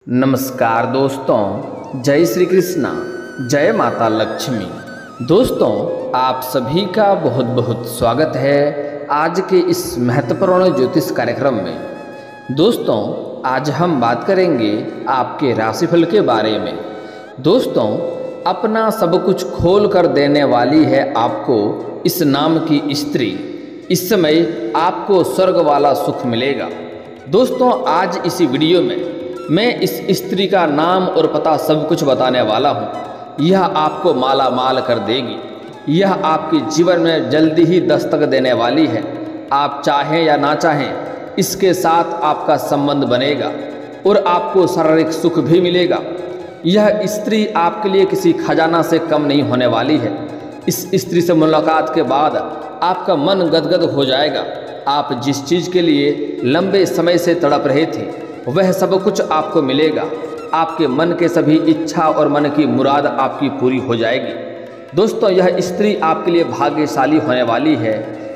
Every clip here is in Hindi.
नमस्कार दोस्तों, जय श्री कृष्णा, जय माता लक्ष्मी। दोस्तों, आप सभी का बहुत बहुत स्वागत है आज के इस महत्वपूर्ण ज्योतिष कार्यक्रम में। दोस्तों, आज हम बात करेंगे आपके राशिफल के बारे में। दोस्तों, अपना सब कुछ खोल कर देने वाली है आपको इस नाम की स्त्री। इस समय आपको स्वर्ग वाला सुख मिलेगा। दोस्तों, आज इसी वीडियो में मैं इस स्त्री का नाम और पता सब कुछ बताने वाला हूँ। यह आपको माला माल कर देगी। यह आपके जीवन में जल्दी ही दस्तक देने वाली है। आप चाहें या ना चाहें, इसके साथ आपका संबंध बनेगा और आपको शारीरिक सुख भी मिलेगा। यह स्त्री आपके लिए किसी खजाना से कम नहीं होने वाली है। इस स्त्री से मुलाकात के बाद आपका मन गदगद हो जाएगा। आप जिस चीज़ के लिए लंबे समय से तड़प रहे थे वह सब कुछ आपको मिलेगा। आपके मन के सभी इच्छा और मन की मुराद आपकी पूरी हो जाएगी। दोस्तों, यह स्त्री आपके लिए भाग्यशाली होने वाली है।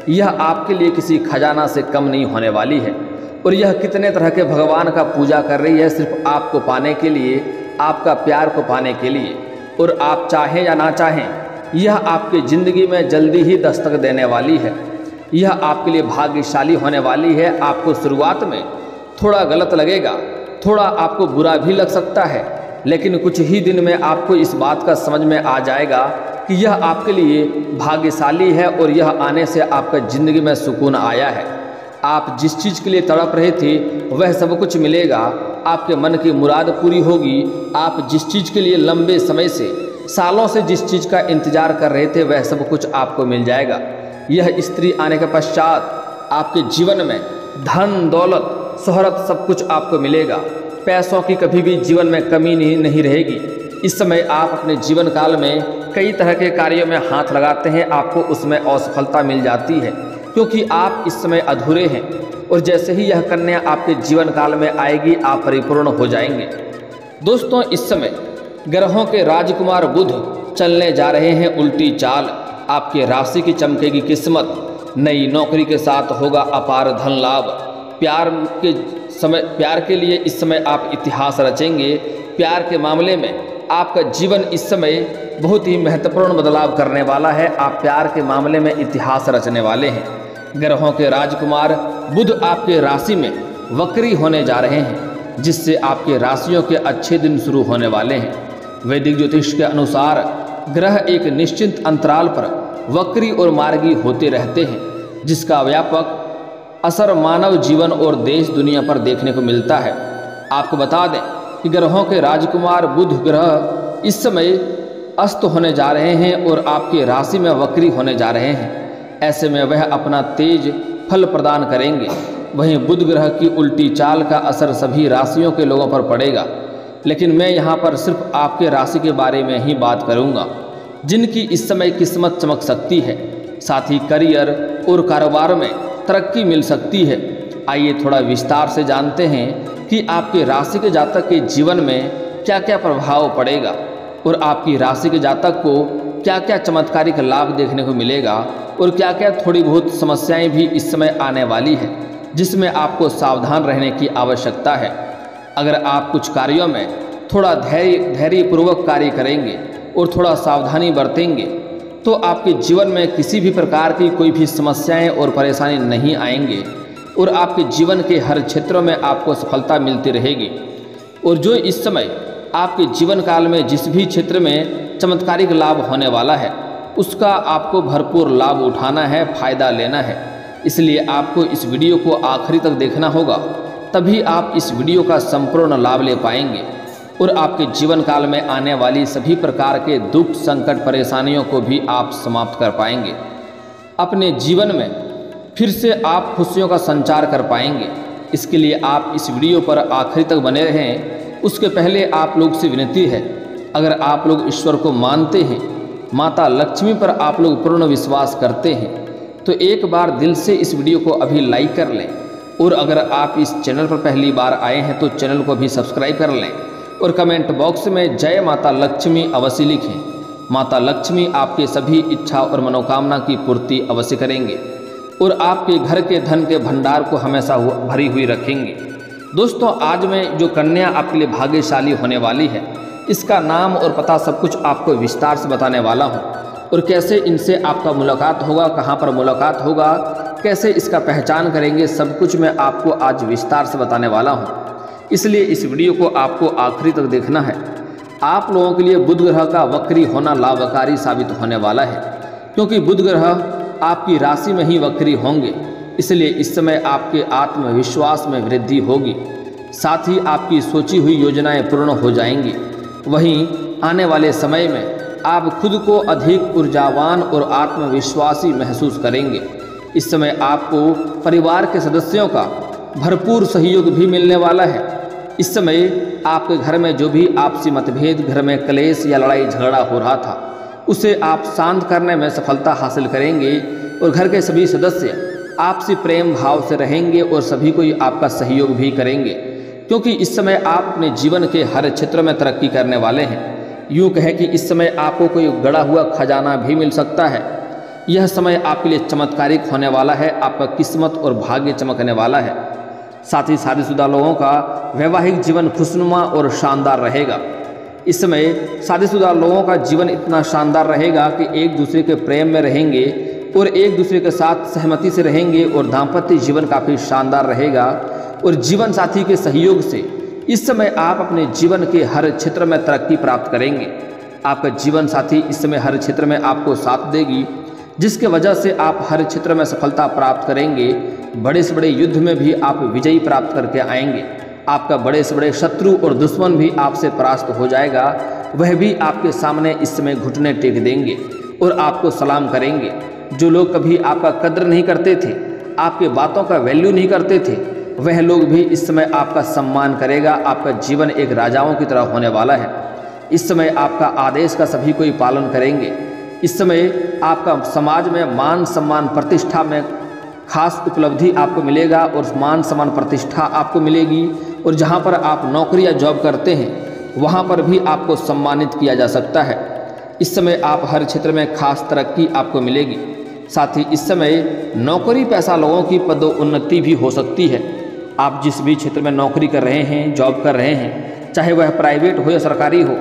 यह आपके लिए किसी खजाना से कम नहीं होने वाली है। और यह कितने तरह के भगवान का पूजा कर रही है सिर्फ आपको पाने के लिए, आपका प्यार को पाने के लिए। और आप चाहें या ना चाहें, यह आपकी ज़िंदगी में जल्दी ही दस्तक देने वाली है। यह आपके लिए भाग्यशाली होने वाली है। आपको शुरुआत में थोड़ा गलत लगेगा, थोड़ा आपको बुरा भी लग सकता है, लेकिन कुछ ही दिन में आपको इस बात का समझ में आ जाएगा कि यह आपके लिए भाग्यशाली है और यह आने से आपका ज़िंदगी में सुकून आया है। आप जिस चीज़ के लिए तड़प रहे थे वह सब कुछ मिलेगा। आपके मन की मुराद पूरी होगी। आप जिस चीज़ के लिए लंबे समय से, सालों से जिस चीज़ का इंतजार कर रहे थे वह सब कुछ आपको मिल जाएगा। यह स्त्री आने के पश्चात आपके जीवन में धन, दौलत, शोहरत सब कुछ आपको मिलेगा। पैसों की कभी भी जीवन में कमी नहीं रहेगी। इस समय आप अपने जीवन काल में कई तरह के कार्यों में हाथ लगाते हैं, आपको उसमें असफलता मिल जाती है क्योंकि आप इस समय अधूरे हैं। और जैसे ही यह कन्या आपके जीवन काल में आएगी आप परिपूर्ण हो जाएंगे। दोस्तों, इस समय ग्रहों के राजकुमार बुध चलने जा रहे हैं उल्टी चाल। आपके राशि की चमकेगी किस्मत। नई नौकरी के साथ होगा अपार धन लाभ। प्यार के लिए इस समय आप इतिहास रचेंगे। प्यार के मामले में आपका जीवन इस समय बहुत ही महत्वपूर्ण बदलाव करने वाला है। आप प्यार के मामले में इतिहास रचने वाले हैं। ग्रहों के राजकुमार बुध आपके राशि में वक्री होने जा रहे हैं, जिससे आपके राशियों के अच्छे दिन शुरू होने वाले हैं। वैदिक ज्योतिष के अनुसार ग्रह एक निश्चित अंतराल पर वक्री और मार्गी होते रहते हैं, जिसका व्यापक असर मानव जीवन और देश दुनिया पर देखने को मिलता है। आपको बता दें कि ग्रहों के राजकुमार बुध ग्रह इस समय अस्त होने जा रहे हैं और आपके राशि में वक्री होने जा रहे हैं। ऐसे में वह अपना तेज फल प्रदान करेंगे। वहीं बुध ग्रह की उल्टी चाल का असर सभी राशियों के लोगों पर पड़ेगा, लेकिन मैं यहाँ पर सिर्फ आपके राशि के बारे में ही बात करूँगा, जिनकी इस समय किस्मत चमक सकती है। साथ ही करियर और कारोबार में तरक्की मिल सकती है। आइए थोड़ा विस्तार से जानते हैं कि आपके राशि के जातक के जीवन में क्या क्या प्रभाव पड़ेगा और आपकी राशि के जातक को क्या क्या चमत्कारिक लाभ देखने को मिलेगा और क्या क्या थोड़ी बहुत समस्याएं भी इस समय आने वाली है, जिसमें आपको सावधान रहने की आवश्यकता है। अगर आप कुछ कार्यों में थोड़ा धैर्यपूर्वक कार्य करेंगे और थोड़ा सावधानी बरतेंगे तो आपके जीवन में किसी भी प्रकार की कोई भी समस्याएं और परेशानी नहीं आएंगे और आपके जीवन के हर क्षेत्रों में आपको सफलता मिलती रहेगी। और जो इस समय आपके जीवन काल में जिस भी क्षेत्र में चमत्कारिक लाभ होने वाला है उसका आपको भरपूर लाभ उठाना है, फायदा लेना है। इसलिए आपको इस वीडियो को आखिरी तक देखना होगा, तभी आप इस वीडियो का संपूर्ण लाभ ले पाएंगे और आपके जीवन काल में आने वाली सभी प्रकार के दुख, संकट, परेशानियों को भी आप समाप्त कर पाएंगे। अपने जीवन में फिर से आप खुशियों का संचार कर पाएंगे। इसके लिए आप इस वीडियो पर आखिरी तक बने रहें। उसके पहले आप लोग से विनती है, अगर आप लोग ईश्वर को मानते हैं, माता लक्ष्मी पर आप लोग पूर्ण विश्वास करते हैं, तो एक बार दिल से इस वीडियो को अभी लाइक कर लें। और अगर आप इस चैनल पर पहली बार आए हैं तो चैनल को भी सब्सक्राइब कर लें और कमेंट बॉक्स में जय माता लक्ष्मी अवश्य लिखें। माता लक्ष्मी आपके सभी इच्छा और मनोकामना की पूर्ति अवश्य करेंगे और आपके घर के धन के भंडार को हमेशा भरी हुई रखेंगे। दोस्तों आज में जो कन्या आपके लिए भाग्यशाली होने वाली है, इसका नाम और पता सब कुछ आपको विस्तार से बताने वाला हूँ। और कैसे इनसे आपका मुलाकात होगा, कहाँ पर मुलाकात होगा, कैसे इसका पहचान करेंगे, सब कुछ मैं आपको आज विस्तार से बताने वाला हूँ। इसलिए इस वीडियो को आपको आखिरी तक देखना है। आप लोगों के लिए बुध ग्रह का वक्री होना लाभकारी साबित होने वाला है, क्योंकि बुध ग्रह आपकी राशि में ही वक्री होंगे। इसलिए इस समय आपके आत्मविश्वास में वृद्धि होगी, साथ ही आपकी सोची हुई योजनाएं पूर्ण हो जाएंगी। वहीं आने वाले समय में आप खुद को अधिक ऊर्जावान और आत्मविश्वासी महसूस करेंगे। इस समय आपको परिवार के सदस्यों का भरपूर सहयोग भी मिलने वाला है। इस समय आपके घर में जो भी आपसी मतभेद, घर में क्लेश या लड़ाई झगड़ा हो रहा था, उसे आप शांत करने में सफलता हासिल करेंगे और घर के सभी सदस्य आपसी प्रेम भाव से रहेंगे और सभी कोई आपका सहयोग भी करेंगे, क्योंकि इस समय आप अपने जीवन के हर क्षेत्र में तरक्की करने वाले हैं। यूँ कहें कि इस समय आपको कोई गड़ा हुआ खजाना भी मिल सकता है। यह समय आपके लिए चमत्कारिक होने वाला है, आपका किस्मत और भाग्य चमकने वाला है। साथ ही शादीशुदा लोगों का वैवाहिक जीवन खुशनुमा और शानदार रहेगा। इस समय शादीशुदा लोगों का जीवन इतना शानदार रहेगा कि एक दूसरे के प्रेम में रहेंगे और एक दूसरे के साथ सहमति से रहेंगे और दाम्पत्य जीवन काफ़ी शानदार रहेगा। और जीवन साथी के सहयोग से इस समय आप अपने जीवन के हर क्षेत्र में तरक्की प्राप्त करेंगे। आपका जीवन साथी इस समय हर क्षेत्र में आपको साथ देगी, जिसके वजह से आप हर क्षेत्र में सफलता प्राप्त करेंगे। बड़े से बड़े युद्ध में भी आप विजयी प्राप्त करके आएंगे। आपका बड़े से बड़े शत्रु और दुश्मन भी आपसे परास्त हो जाएगा। वह भी आपके सामने इस समय घुटने टेक देंगे और आपको सलाम करेंगे। जो लोग कभी आपका कद्र नहीं करते थे, आपके बातों का वैल्यू नहीं करते थे, वह लोग भी इस समय आपका सम्मान करेगा। आपका जीवन एक राजाओं की तरह होने वाला है। इस समय आपका आदेश का सभी कोई पालन करेंगे। इस समय आपका समाज में मान सम्मान प्रतिष्ठा में खास उपलब्धि आपको मिलेगा और मान सम्मान प्रतिष्ठा आपको मिलेगी। और जहाँ पर आप नौकरी या जॉब करते हैं, वहाँ पर भी आपको सम्मानित किया जा सकता है। इस समय आप हर क्षेत्र में खास तरक्की आपको मिलेगी। साथ ही इस समय नौकरी पेशा लोगों की पदोन्नति भी हो सकती है। आप जिस भी क्षेत्र में नौकरी कर रहे हैं, जॉब कर रहे हैं, चाहे वह प्राइवेट हो या सरकारी हो,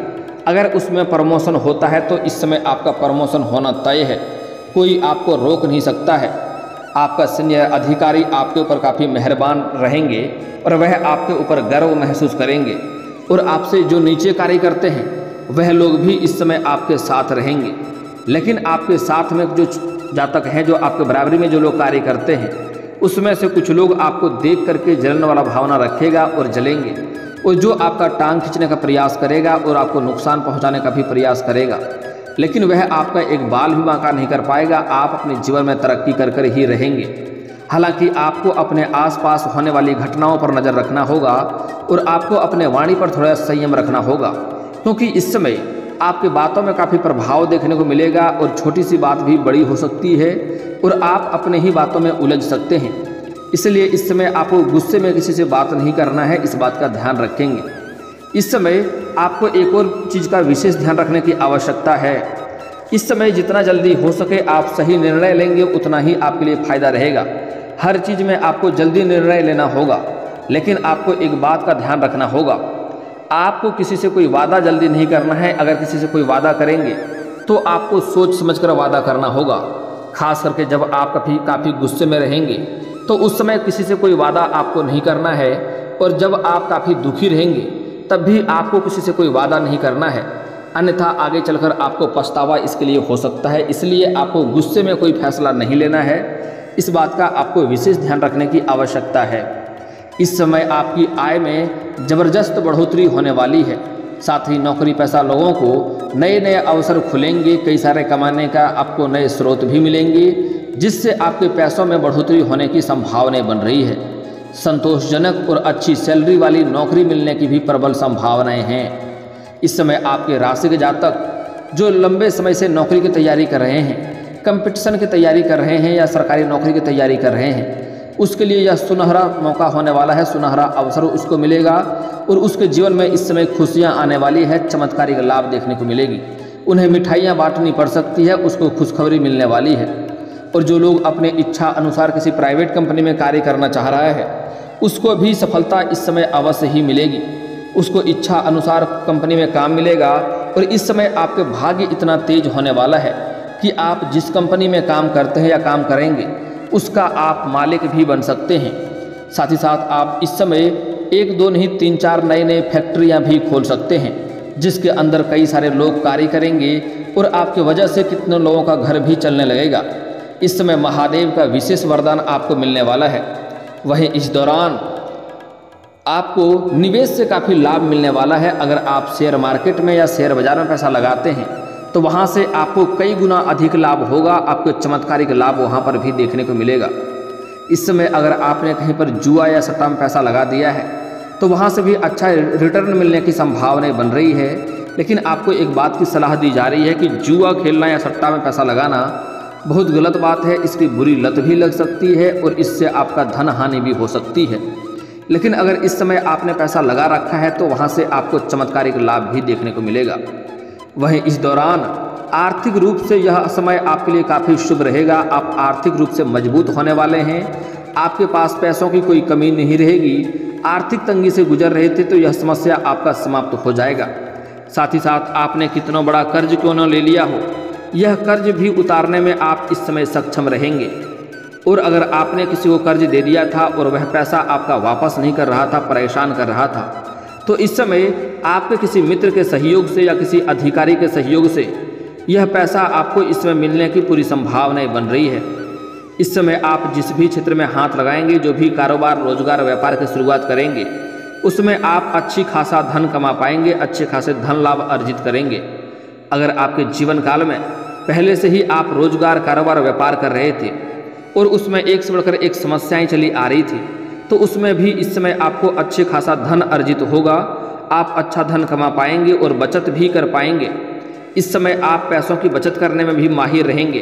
अगर उसमें प्रमोशन होता है तो इस समय आपका प्रमोशन होना तय है। कोई आपको रोक नहीं सकता है। आपका सीनियर अधिकारी आपके ऊपर काफ़ी मेहरबान रहेंगे और वह आपके ऊपर गर्व महसूस करेंगे। और आपसे जो नीचे कार्य करते हैं, वह लोग भी इस समय आपके साथ रहेंगे। लेकिन आपके साथ में जो जातक हैं, जो आपके बराबरी में जो लोग कार्य करते हैं, उसमें से कुछ लोग आपको देख करके जलन वाला भावना रखेगा और जलेंगे। और जो आपका टांग खींचने का प्रयास करेगा और आपको नुकसान पहुंचाने का भी प्रयास करेगा, लेकिन वह आपका एक बाल भी बांका नहीं कर पाएगा। आप अपने जीवन में तरक्की कर कर ही रहेंगे। हालांकि आपको अपने आसपास होने वाली घटनाओं पर नज़र रखना होगा और आपको अपने वाणी पर थोड़ा संयम रखना होगा, क्योंकि इस समय आपकी बातों में काफ़ी प्रभाव देखने को मिलेगा और छोटी सी बात भी बड़ी हो सकती है और आप अपने ही बातों में उलझ सकते हैं। इसलिए इस समय आपको गुस्से में किसी से बात नहीं करना है, इस बात का ध्यान रखेंगे। इस समय आपको एक और चीज़ का विशेष ध्यान रखने की आवश्यकता है। इस समय जितना जल्दी हो सके आप सही निर्णय लेंगे, उतना ही आपके लिए फ़ायदा रहेगा। हर चीज़ में आपको जल्दी निर्णय लेना होगा, लेकिन आपको एक बात का ध्यान रखना होगा, आपको किसी से कोई वादा जल्दी नहीं करना है। अगर किसी से कोई वादा करेंगे तो आपको सोच समझकर वादा करना होगा। खास करके जब आप काफ़ी गुस्से में रहेंगे तो उस समय किसी से कोई वादा आपको नहीं करना है। और जब आप काफ़ी दुखी रहेंगे तब भी आपको किसी से कोई वादा नहीं करना है, अन्यथा आगे चलकर आपको पछतावा इसके लिए हो सकता है। इसलिए आपको गुस्से में कोई फैसला नहीं लेना है। इस बात का आपको विशेष ध्यान रखने की आवश्यकता है। इस समय आपकी आय में ज़बरदस्त बढ़ोतरी होने वाली है। साथ ही नौकरी पेशा लोगों को नए नए अवसर खुलेंगे। कई सारे कमाने का आपको नए स्रोत भी मिलेंगे, जिससे आपके पैसों में बढ़ोतरी होने की संभावनाएं बन रही है। संतोषजनक और अच्छी सैलरी वाली नौकरी मिलने की भी प्रबल संभावनाएं हैं। इस समय आपके राशि के जातक जो लंबे समय से नौकरी की तैयारी कर रहे हैं, कंपटीशन की तैयारी कर रहे हैं या सरकारी नौकरी की तैयारी कर रहे हैं, उसके लिए यह सुनहरा मौका होने वाला है। सुनहरा अवसर उसको मिलेगा और उसके जीवन में इस समय खुशियां आने वाली है। चमत्कारिक लाभ देखने को मिलेगी। उन्हें मिठाइयाँ बांटनी पड़ सकती है, उसको खुशखबरी मिलने वाली है। और जो लोग अपने इच्छा अनुसार किसी प्राइवेट कंपनी में कार्य करना चाह रहा है, उसको भी सफलता इस समय अवश्य ही मिलेगी। उसको इच्छा अनुसार कंपनी में काम मिलेगा और इस समय आपके भाग्य इतना तेज होने वाला है कि आप जिस कंपनी में काम करते हैं या काम करेंगे उसका आप मालिक भी बन सकते हैं। साथ ही साथ आप इस समय एक दो नहीं 3-4 नए फैक्ट्रियां भी खोल सकते हैं जिसके अंदर कई सारे लोग कार्य करेंगे और आपकी वजह से कितने लोगों का घर भी चलने लगेगा। इस समय महादेव का विशेष वरदान आपको मिलने वाला है। वहीं इस दौरान आपको निवेश से काफ़ी लाभ मिलने वाला है। अगर आप शेयर मार्केट में या शेयर बाजार में पैसा लगाते हैं तो वहाँ से आपको कई गुना अधिक लाभ होगा। आपको चमत्कारिक लाभ वहाँ पर भी देखने को मिलेगा। इस समय अगर आपने कहीं पर जुआ या सट्टा में पैसा लगा दिया है तो वहाँ से भी अच्छा रिटर्न मिलने की संभावना बन रही है। लेकिन आपको एक बात की सलाह दी जा रही है कि जुआ खेलना या सट्टा में पैसा लगाना बहुत गलत बात है। इसकी बुरी लत भी लग सकती है और इससे आपका धन हानि भी हो सकती है। लेकिन अगर इस समय आपने पैसा लगा रखा है तो वहाँ से आपको चमत्कारिक लाभ भी देखने को मिलेगा। वहीं इस दौरान आर्थिक रूप से यह समय आपके लिए काफ़ी शुभ रहेगा। आप आर्थिक रूप से मजबूत होने वाले हैं। आपके पास पैसों की कोई कमी नहीं रहेगी। आर्थिक तंगी से गुजर रहे थे तो यह समस्या आपका समाप्त हो जाएगा। साथ ही साथ आपने कितना बड़ा कर्ज क्यों न ले लिया हो, यह कर्ज भी उतारने में आप इस समय सक्षम रहेंगे। और अगर आपने किसी को कर्ज दे दिया था और वह पैसा आपका वापस नहीं कर रहा था, परेशान कर रहा था, तो इस समय आपके किसी मित्र के सहयोग से या किसी अधिकारी के सहयोग से यह पैसा आपको इस समय मिलने की पूरी संभावनाएं बन रही है। इस समय आप जिस भी क्षेत्र में हाथ लगाएंगे, जो भी कारोबार रोजगार व्यापार की शुरुआत करेंगे, उसमें आप अच्छी खासा धन कमा पाएंगे, अच्छे खासे धन लाभ अर्जित करेंगे। अगर आपके जीवन काल में पहले से ही आप रोजगार कारोबार व्यापार कर रहे थे और उसमें एक से बढ़कर एक समस्याएं चली आ रही थी, तो उसमें भी इस समय आपको अच्छे खासा धन अर्जित होगा। आप अच्छा धन कमा पाएंगे और बचत भी कर पाएंगे। इस समय आप पैसों की बचत करने में भी माहिर रहेंगे।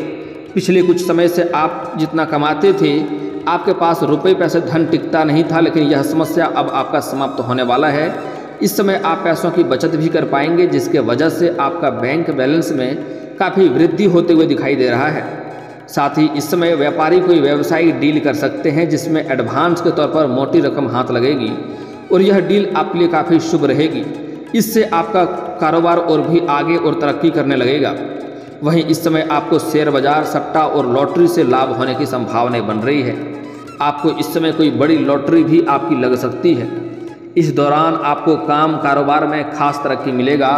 पिछले कुछ समय से आप जितना कमाते थे, आपके पास रुपए पैसे धन टिकता नहीं था, लेकिन यह समस्या अब आपका समाप्त होने वाला है। इस समय आप पैसों की बचत भी कर पाएंगे, जिसके वजह से आपका बैंक बैलेंस में काफ़ी वृद्धि होते हुए दिखाई दे रहा है। साथ ही इस समय व्यापारी कोई व्यवसायिक डील कर सकते हैं जिसमें एडवांस के तौर पर मोटी रकम हाथ लगेगी और यह डील आपके लिए काफ़ी शुभ रहेगी। इससे आपका कारोबार और भी आगे और तरक्की करने लगेगा। वहीं इस समय आपको शेयर बाजार, सट्टा और लॉटरी से लाभ होने की संभावनाएं बन रही है। आपको इस समय कोई बड़ी लॉटरी भी आपकी लग सकती है। इस दौरान आपको काम कारोबार में खास तरक्की मिलेगा।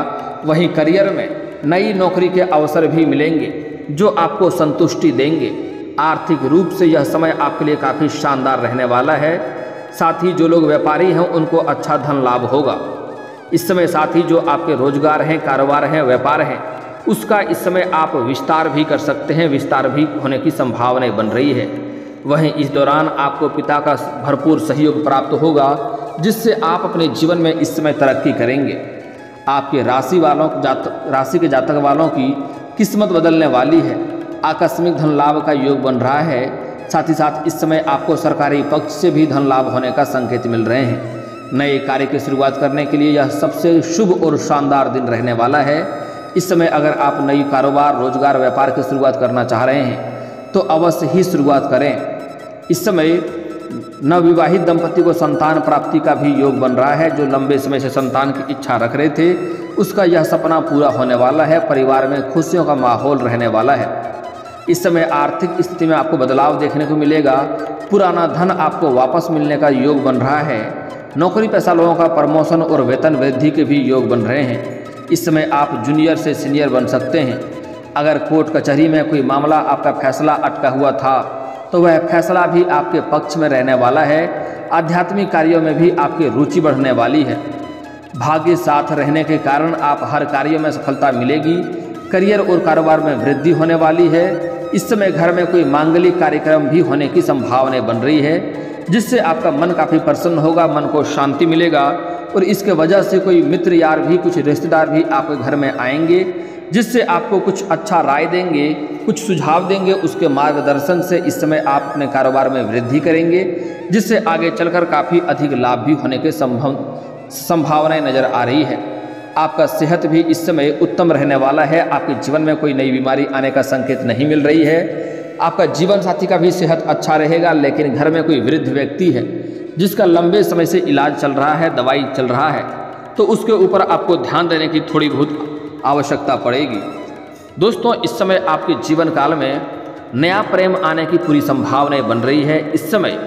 वहीं करियर में नई नौकरी के अवसर भी मिलेंगे जो आपको संतुष्टि देंगे। आर्थिक रूप से यह समय आपके लिए काफ़ी शानदार रहने वाला है। साथ ही जो लोग व्यापारी हैं उनको अच्छा धन लाभ होगा इस समय। साथ ही जो आपके रोजगार हैं, कारोबार हैं, व्यापार हैं, उसका इस समय आप विस्तार भी कर सकते हैं। विस्तार भी होने की संभावनाएं बन रही है। वहीं इस दौरान आपको पिता का भरपूर सहयोग प्राप्त होगा, जिससे आप अपने जीवन में इस समय तरक्की करेंगे। आपके राशि के जातक वालों की किस्मत बदलने वाली है। आकस्मिक धन लाभ का योग बन रहा है। साथ ही साथ इस समय आपको सरकारी पक्ष से भी धन लाभ होने का संकेत मिल रहे हैं। नए कार्य की शुरुआत करने के लिए यह सबसे शुभ और शानदार दिन रहने वाला है। इस समय अगर आप नई कारोबार, रोजगार, व्यापार की शुरुआत करना चाह रहे हैं तो अवश्य ही शुरुआत करें। इस समय नवविवाहित दंपति को संतान प्राप्ति का भी योग बन रहा है। जो लंबे समय से संतान की इच्छा रख रहे थे, उसका यह सपना पूरा होने वाला है। परिवार में खुशियों का माहौल रहने वाला है। इस समय आर्थिक स्थिति में आपको बदलाव देखने को मिलेगा। पुराना धन आपको वापस मिलने का योग बन रहा है। नौकरी पेशा लोगों का प्रमोशन और वेतन वृद्धि के भी योग बन रहे हैं। इस समय आप जूनियर से सीनियर बन सकते हैं। अगर कोर्ट कचहरी में कोई मामला आपका फैसला अटका हुआ था तो वह फैसला भी आपके पक्ष में रहने वाला है। आध्यात्मिक कार्यों में भी आपकी रुचि बढ़ने वाली है। भाग्य साथ रहने के कारण आप हर कार्य में सफलता मिलेगी। करियर और कारोबार में वृद्धि होने वाली है। इस समय घर में कोई मांगलिक कार्यक्रम भी होने की संभावना बन रही है, जिससे आपका मन काफ़ी प्रसन्न होगा, मन को शांति मिलेगा और इसके वजह से कोई मित्र यार भी, कुछ रिश्तेदार भी आपके घर में आएंगे, जिससे आपको कुछ अच्छा राय देंगे, कुछ सुझाव देंगे। उसके मार्गदर्शन से इस समय आप अपने कारोबार में वृद्धि करेंगे, जिससे आगे चलकर काफ़ी अधिक लाभ भी होने के संभावनाएं नज़र आ रही है। आपका सेहत भी इस समय उत्तम रहने वाला है। आपके जीवन में कोई नई बीमारी आने का संकेत नहीं मिल रही है। आपका जीवन साथी का भी सेहत अच्छा रहेगा, लेकिन घर में कोई वृद्ध व्यक्ति है जिसका लंबे समय से इलाज चल रहा है, दवाई चल रहा है, तो उसके ऊपर आपको ध्यान देने की थोड़ी बहुत आवश्यकता पड़ेगी। दोस्तों, इस समय आपके जीवन काल में नया प्रेम आने की पूरी संभावनाएं बन रही है। इस समय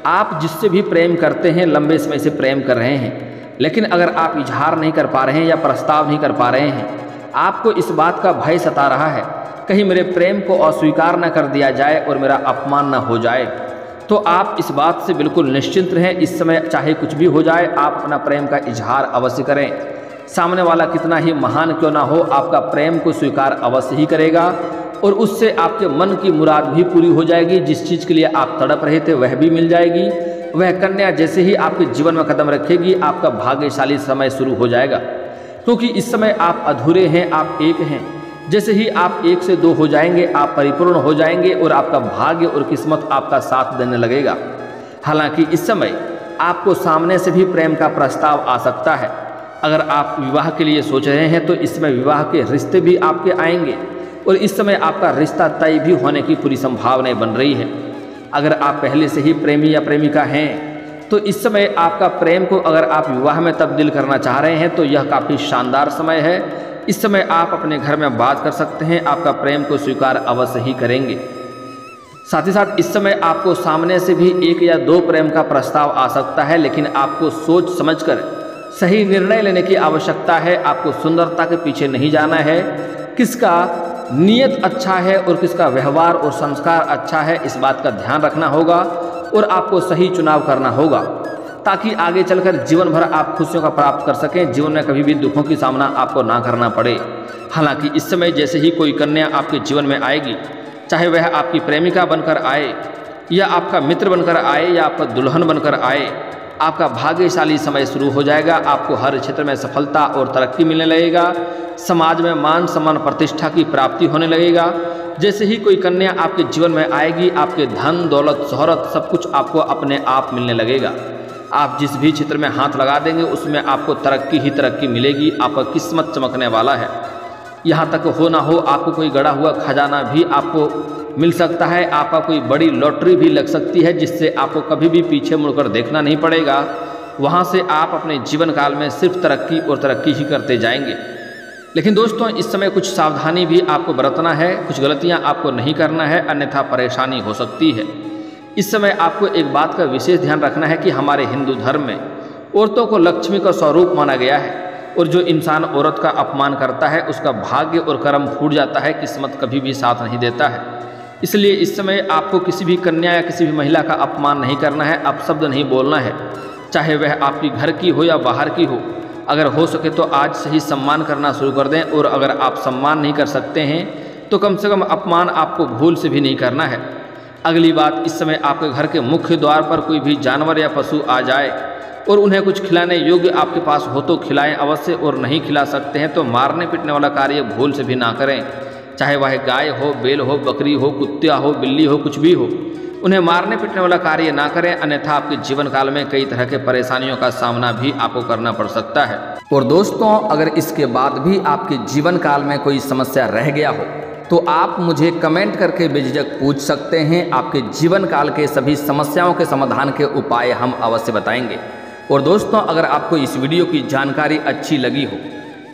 आप जिससे भी प्रेम करते हैं, लंबे समय से प्रेम कर रहे हैं, लेकिन अगर आप इजहार नहीं कर पा रहे हैं या प्रस्ताव नहीं कर पा रहे हैं, आपको इस बात का भय सता रहा है कहीं मेरे प्रेम को अस्वीकार न कर दिया जाए और मेरा अपमान न हो जाए, तो आप इस बात से बिल्कुल निश्चिंत रहें। इस समय चाहे कुछ भी हो जाए, आप अपना प्रेम का इजहार अवश्य करें। सामने वाला कितना ही महान क्यों ना हो, आपका प्रेम को स्वीकार अवश्य ही करेगा और उससे आपके मन की मुराद भी पूरी हो जाएगी। जिस चीज़ के लिए आप तड़प रहे थे वह भी मिल जाएगी। वह कन्या जैसे ही आपके जीवन में कदम रखेगी, आपका भाग्यशाली समय शुरू हो जाएगा, क्योंकि इस समय आप अधूरे हैं, आप एक हैं। जैसे ही आप एक से दो हो जाएंगे, आप परिपूर्ण हो जाएंगे और आपका भाग्य और किस्मत आपका साथ देने लगेगा। हालांकि इस समय आपको सामने से भी प्रेम का प्रस्ताव आ सकता है। अगर आप विवाह के लिए सोच रहे हैं तो इस समय विवाह के रिश्ते भी आपके आएंगे और इस समय आपका रिश्ता तय भी होने की पूरी संभावनाएं बन रही है। अगर आप पहले से ही प्रेमी या प्रेमिका हैं तो इस समय आपका प्रेम को अगर आप विवाह में तब्दील करना चाह रहे हैं तो यह काफ़ी शानदार समय है। इस समय आप अपने घर में बात कर सकते हैं, आपका प्रेम को स्वीकार अवश्य ही करेंगे। साथ ही साथ इस समय आपको सामने से भी एक या दो प्रेम का प्रस्ताव आ सकता है, लेकिन आपको सोच समझकर सही निर्णय लेने की आवश्यकता है। आपको सुंदरता के पीछे नहीं जाना है, किसका नीयत अच्छा है और किसका व्यवहार और संस्कार अच्छा है, इस बात का ध्यान रखना होगा और आपको सही चुनाव करना होगा, ताकि आगे चलकर जीवन भर आप खुशियों का प्राप्त कर सकें, जीवन में कभी भी दुखों की सामना आपको ना करना पड़े। हालांकि इस समय जैसे ही कोई कन्या आपके जीवन में आएगी, चाहे वह आपकी प्रेमिका बनकर आए या आपका मित्र बनकर आए या आपका दुल्हन बनकर आए, आपका भाग्यशाली समय शुरू हो जाएगा। आपको हर क्षेत्र में सफलता और तरक्की मिलने लगेगा, समाज में मान सम्मान प्रतिष्ठा की प्राप्ति होने लगेगा। जैसे ही कोई कन्या आपके जीवन में आएगी, आपके धन दौलत शोहरत सब कुछ आपको अपने आप मिलने लगेगा। आप जिस भी क्षेत्र में हाथ लगा देंगे उसमें आपको तरक्की ही तरक्की मिलेगी, आपका किस्मत चमकने वाला है। यहाँ तक हो ना हो, आपको कोई गड़ा हुआ खजाना भी आपको मिल सकता है, आपका कोई बड़ी लॉटरी भी लग सकती है, जिससे आपको कभी भी पीछे मुड़कर देखना नहीं पड़ेगा। वहाँ से आप अपने जीवन काल में सिर्फ तरक्की और तरक्की ही करते जाएंगे। लेकिन दोस्तों, इस समय कुछ सावधानी भी आपको बरतना है, कुछ गलतियाँ आपको नहीं करना है, अन्यथा परेशानी हो सकती है। इस समय आपको एक बात का विशेष ध्यान रखना है कि हमारे हिंदू धर्म में औरतों को लक्ष्मी का स्वरूप माना गया है और जो इंसान औरत का अपमान करता है उसका भाग्य और कर्म फूट जाता है, किस्मत कभी भी साथ नहीं देता है। इसलिए इस समय आपको किसी भी कन्या या किसी भी महिला का अपमान नहीं करना है, अपशब्द नहीं बोलना है, चाहे वह आपकी घर की हो या बाहर की हो। अगर हो सके तो आज से ही सम्मान करना शुरू कर दें, और अगर आप सम्मान नहीं कर सकते हैं तो कम से कम अपमान आपको भूल से भी नहीं करना है। अगली बात, इस समय आपके घर के मुख्य द्वार पर कोई भी जानवर या पशु आ जाए और उन्हें कुछ खिलाने योग्य आपके पास हो तो खिलाएं अवश्य, और नहीं खिला सकते हैं तो मारने पीटने वाला कार्य भूल से भी ना करें। चाहे वह गाय हो, बैल हो, बकरी हो, कुत्ता हो, बिल्ली हो, कुछ भी हो, उन्हें मारने पीटने वाला कार्य ना करें, अन्यथा आपके जीवन काल में कई तरह के परेशानियों का सामना भी आपको करना पड़ सकता है। और दोस्तों, अगर इसके बाद भी आपके जीवन काल में कोई समस्या रह गया हो तो आप मुझे कमेंट करके बेझिझक पूछ सकते हैं। आपके जीवन काल के सभी समस्याओं के समाधान के उपाय हम अवश्य बताएंगे। और दोस्तों, अगर आपको इस वीडियो की जानकारी अच्छी लगी हो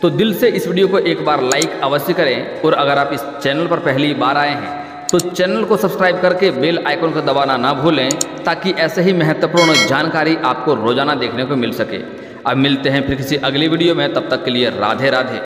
तो दिल से इस वीडियो को एक बार लाइक अवश्य करें, और अगर आप इस चैनल पर पहली बार आए हैं तो चैनल को सब्सक्राइब करके बेल आइकन को दबाना ना भूलें, ताकि ऐसे ही महत्वपूर्ण जानकारी आपको रोजाना देखने को मिल सके। अब मिलते हैं फिर किसी अगली वीडियो में, तब तक के लिए राधे राधे।